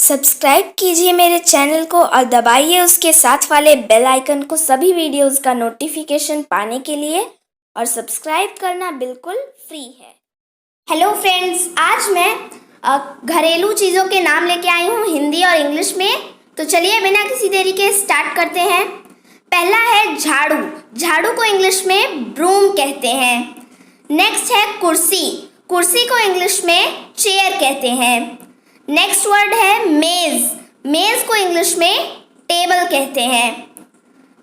Subscribe कीजिए मेरे channel को और दबाइए उसके साथ वाले बेल आइकन को सभी वीडियोस का नोटिफिकेशन पाने के लिए। और सब्सक्राइब करना बिल्कुल फ्री है। हेलो फ्रेंड्स, आज मैं घरेलू चीज़ों के नाम लेके आई हूँ हिंदी और इंग्लिश में। तो चलिए बिना किसी देरी के स्टार्ट करते हैं। पहला है झाड़ू। झाड़ू को इंग्लिश में ब्रूम कहते हैं। नेक्स्ट है कुर्सी। कुर्सी को इंग्लिश में चेयर कहते हैं। नेक्स्ट वर्ड है मेज। मेज को इंग्लिश में टेबल कहते हैं।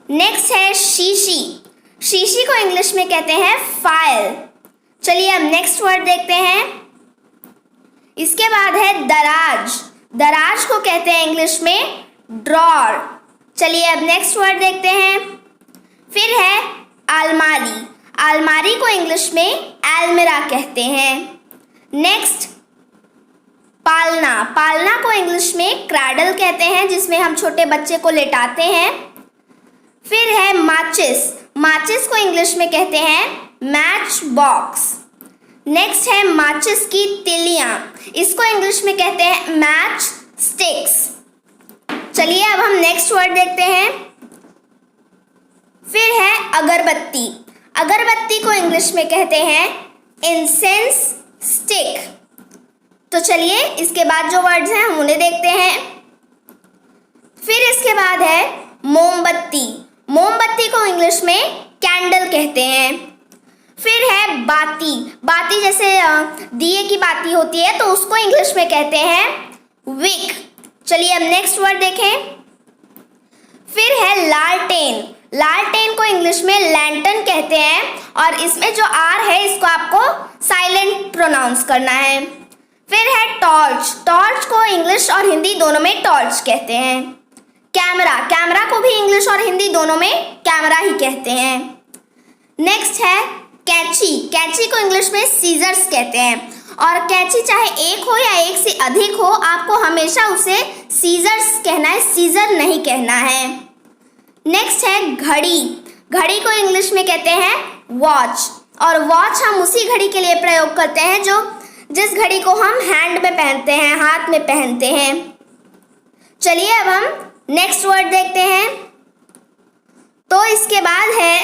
नेक्स्ट है शीशी। शीशी को इंग्लिश में कहते हैं फाइल। चलिए अब नेक्स्ट वर्ड देखते हैं। इसके बाद है दराज। दराज को कहते हैं इंग्लिश में ड्रॉर। चलिए अब नेक्स्ट वर्ड देखते हैं। फिर है अलमारी। अलमारी को इंग्लिश में अलमीरा कहते हैं। नेक्स्ट पालना। पालना को इंग्लिश में क्रैडल कहते हैं, जिसमें हम छोटे बच्चे को लेटाते हैं। फिर है माचिस। माचिस को इंग्लिश में कहते हैं मैच बॉक्स। नेक्स्ट है माचिस की तिलियां। इसको इंग्लिश में कहते हैं मैच स्टिक्स। चलिए अब हम नेक्स्ट वर्ड देखते हैं। फिर है अगरबत्ती। अगरबत्ती को इंग्लिश में कहते हैं इंसेंस स्टिक। तो चलिए इसके बाद जो वर्ड्स हैं हम उन्हें देखते हैं। फिर इसके बाद है मोमबत्ती। मोमबत्ती को इंग्लिश में कैंडल कहते हैं। फिर है बाती। बाती जैसे दिए की बाती होती है तो उसको इंग्लिश में कहते हैं विक। चलिए अब नेक्स्ट वर्ड देखें। फिर है लालटेन। लालटेन को इंग्लिश में लैंटर्न कहते हैं और इसमें जो आर है इसको आपको साइलेंट प्रोनाउंस करना है। फिर है टॉर्च। टॉर्च को इंग्लिश और हिंदी दोनों में टॉर्च कहते हैं। कैमरा। कैमरा को भी इंग्लिश और हिंदी दोनों में कैमरा ही कहते हैं। नेक्स्ट है कैंची। कैंची को इंग्लिश में सीजर्स कहते हैं और कैंची चाहे एक हो या एक से अधिक हो, आपको हमेशा उसे सीजर्स कहना है, सीजर नहीं कहना है। नेक्स्ट है घड़ी। घड़ी को इंग्लिश में कहते हैं वॉच और वॉच हम उसी घड़ी के लिए प्रयोग करते हैं जिस घड़ी को हम हैंड में पहनते हैं, हाथ में पहनते हैं। चलिए अब हम नेक्स्ट वर्ड देखते हैं। तो इसके बाद है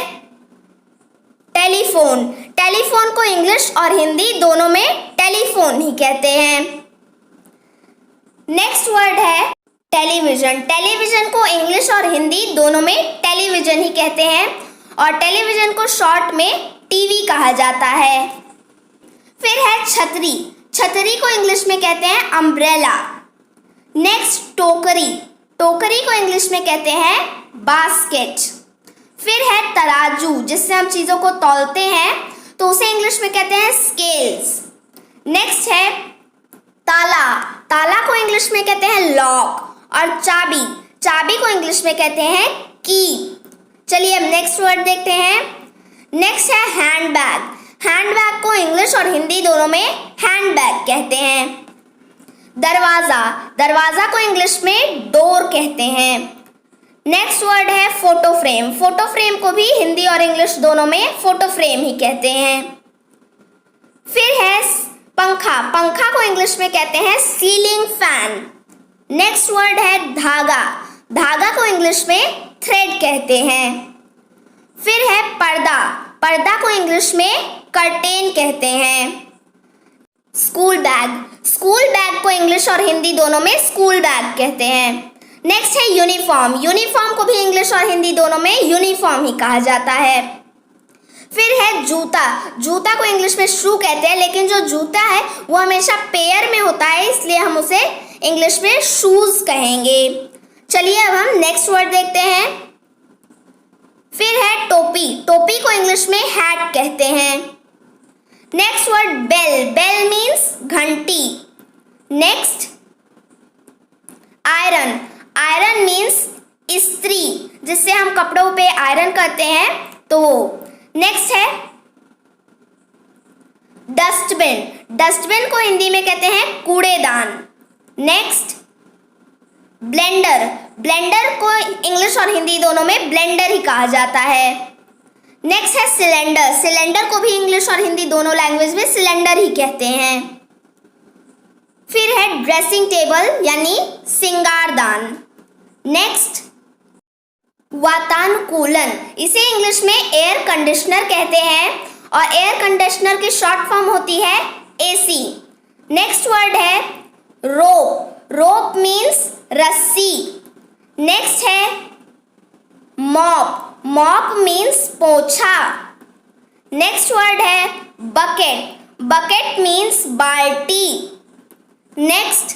टेलीफोन। टेलीफोन को इंग्लिश और हिंदी दोनों में टेलीफोन ही कहते हैं। नेक्स्ट वर्ड है टेलीविजन। टेलीविजन को इंग्लिश और हिंदी दोनों में टेलीविजन ही कहते हैं और टेलीविजन को शॉर्ट में टीवी कहा जाता है। फिर है छतरी। छतरी को इंग्लिश में कहते हैं अम्ब्रेला। नेक्स्ट टोकरी। टोकरी को इंग्लिश में कहते हैं बास्केट। फिर है तराजू, जिससे हम चीज़ों को तौलते हैं तो उसे इंग्लिश में कहते हैं स्केल्स। नेक्स्ट है ताला। ताला को इंग्लिश में कहते हैं लॉक और चाबी। चाबी को इंग्लिश में कहते हैं की। चलिए अब नेक्स्ट वर्ड देखते हैं। नेक्स्ट है हैंडबैग। हैंडबैग को इंग्लिश और हिंदी दोनों में हैंडबैग कहते हैं। दरवाज़ा। दरवाज़ा को इंग्लिश में डोर कहते हैं। नेक्स्ट वर्ड है फोटो फ्रेम। फोटो फ्रेम को भी हिंदी और इंग्लिश दोनों में फोटो फ्रेम ही कहते हैं। फिर है पंखा। पंखा को इंग्लिश में कहते हैं सीलिंग फैन। नेक्स्ट वर्ड है धागा। धागा को इंग्लिश में थ्रेड कहते हैं। फिर है पर्दा। पर्दा को इंग्लिश में कर्टेन कहते हैं। School bag. स्कूल बैग को इंग्लिश और हिंदी दोनों में स्कूल बैग कहते हैं। नेक्स्ट है यूनिफॉर्म। यूनिफॉर्म को भी इंग्लिश और हिंदी दोनों में यूनिफॉर्म ही कहा जाता है। फिर है जूता। जूता को इंग्लिश में शू कहते हैं, लेकिन जो जूता है वो हमेशा पेयर में होता है, इसलिए हम उसे इंग्लिश में शूज कहेंगे। चलिए अब हम नेक्स्ट वर्ड देखते हैं। फिर है टोपी। टोपी को इंग्लिश में हैट कहते हैं। Next word bell. Bell means घंटी। Next iron. आयरन मीन्स इस्त्री, जिससे हम कपड़ों पे आयरन करते हैं तो वो। नेक्स्ट है डस्टबिन। डस्टबिन को हिंदी में कहते हैं कूड़ेदान। Next blender. ब्लेंडर को इंग्लिश और हिंदी दोनों में ब्लेंडर ही कहा जाता है। नेक्स्ट है सिलेंडर। सिलेंडर को भी इंग्लिश और हिंदी दोनों लैंग्वेज में सिलेंडर ही कहते हैं। फिर है ड्रेसिंग टेबल यानी सिंगारदान। नेक्स्ट वातानुकूलन, इसे इंग्लिश में एयर कंडीशनर कहते हैं और एयर कंडीशनर की शॉर्ट फॉर्म होती है एसी। नेक्स्ट वर्ड है रोप, रोप मीन्स रस्सी। नेक्स्ट है मॉप, मॉप मीन्स पोछा। नेक्स्ट वर्ड है बकेट, बकेट मीन्स बाल्टी। नेक्स्ट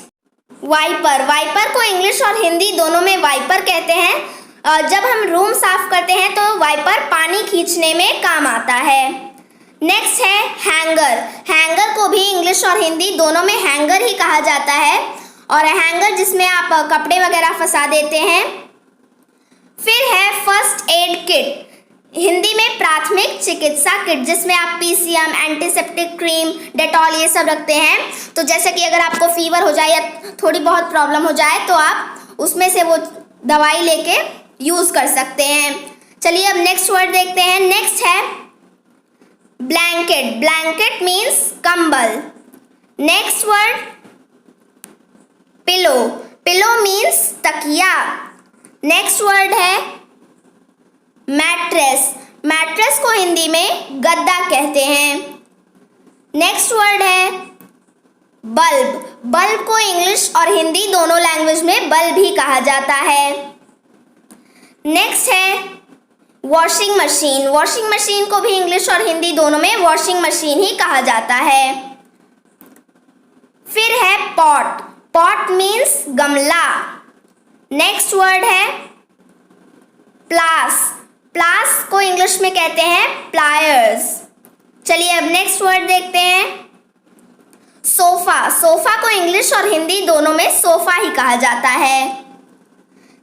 वाइपर, वाइपर को इंग्लिश और हिंदी दोनों में वाइपर कहते हैं। जब हम रूम साफ करते हैं तो वाइपर पानी खींचने में काम आता है। नेक्स्ट है हैंगर, हैंगर को भी इंग्लिश और हिंदी दोनों में हैंगर ही कहा जाता है और हैंगर जिसमें आप कपड़े वगैरह फंसा देते हैं। फिर है फर्स्ट एड किट, हिंदी में प्राथमिक चिकित्सा किट, जिसमें आप पीसीएम, एंटीसेप्टिक क्रीम, डेटॉल ये सब रखते हैं। तो जैसे कि अगर आपको फीवर हो जाए या थोड़ी बहुत प्रॉब्लम हो जाए तो आप उसमें से वो दवाई लेके यूज कर सकते हैं। चलिए अब नेक्स्ट वर्ड देखते हैं। नेक्स्ट है ब्लैंकेट, ब्लैंकेट मीन्स कंबल। Next word pillow, pillow means तकिया। नेक्स्ट वर्ड है मैट्रेस, मैट्रेस को हिंदी में गद्दा कहते हैं। नेक्स्ट वर्ड है बल्ब, बल्ब को इंग्लिश और हिंदी दोनों लैंग्वेज में बल्ब ही कहा जाता है। नेक्स्ट है वॉशिंग मशीन, वॉशिंग मशीन को भी इंग्लिश और हिंदी दोनों में वॉशिंग मशीन ही कहा जाता है। फिर है पॉट, पॉट मीन्स गमला। नेक्स्ट वर्ड है प्लास, प्लास को इंग्लिश में कहते हैं प्लायर्स। चलिए अब नेक्स्ट वर्ड देखते हैं सोफा, सोफा को इंग्लिश और हिंदी दोनों में सोफा ही कहा जाता है।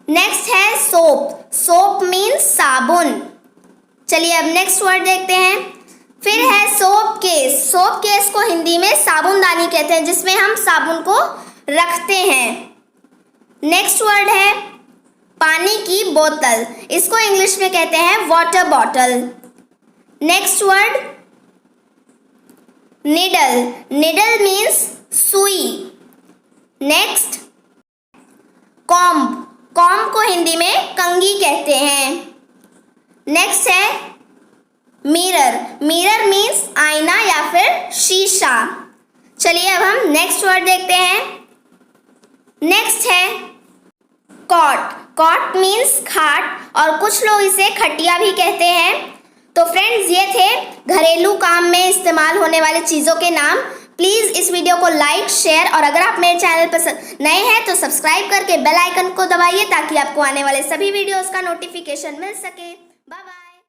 नेक्स्ट है सोप, सोप मीन्स साबुन। चलिए अब नेक्स्ट वर्ड देखते हैं। फिर है सोप केस, सोप केस को हिंदी में साबुनदानी कहते हैं जिसमें हम साबुन को रखते हैं। नेक्स्ट वर्ड है पानी की बोतल, इसको इंग्लिश में कहते हैं water bottle. Next word needle, needle means सुई। नेक्स्ट कॉम्ब, कॉम्ब को हिंदी में कंघी कहते हैं। नेक्स्ट है मिरर, मिरर मीन्स आईना या फिर शीशा। चलिए अब हम नेक्स्ट वर्ड देखते हैं। नेक्स्ट है कॉट, कॉट मीन्स खाट और कुछ लोग इसे खटिया भी कहते हैं। तो फ्रेंड्स ये थे घरेलू काम में इस्तेमाल होने वाले चीज़ों के नाम। प्लीज़ इस वीडियो को लाइक, शेयर और अगर आप मेरे चैनल पर नए हैं तो सब्सक्राइब करके बेल आइकन को दबाइए ताकि आपको आने वाले सभी वीडियोस का नोटिफिकेशन मिल सके। Bye bye.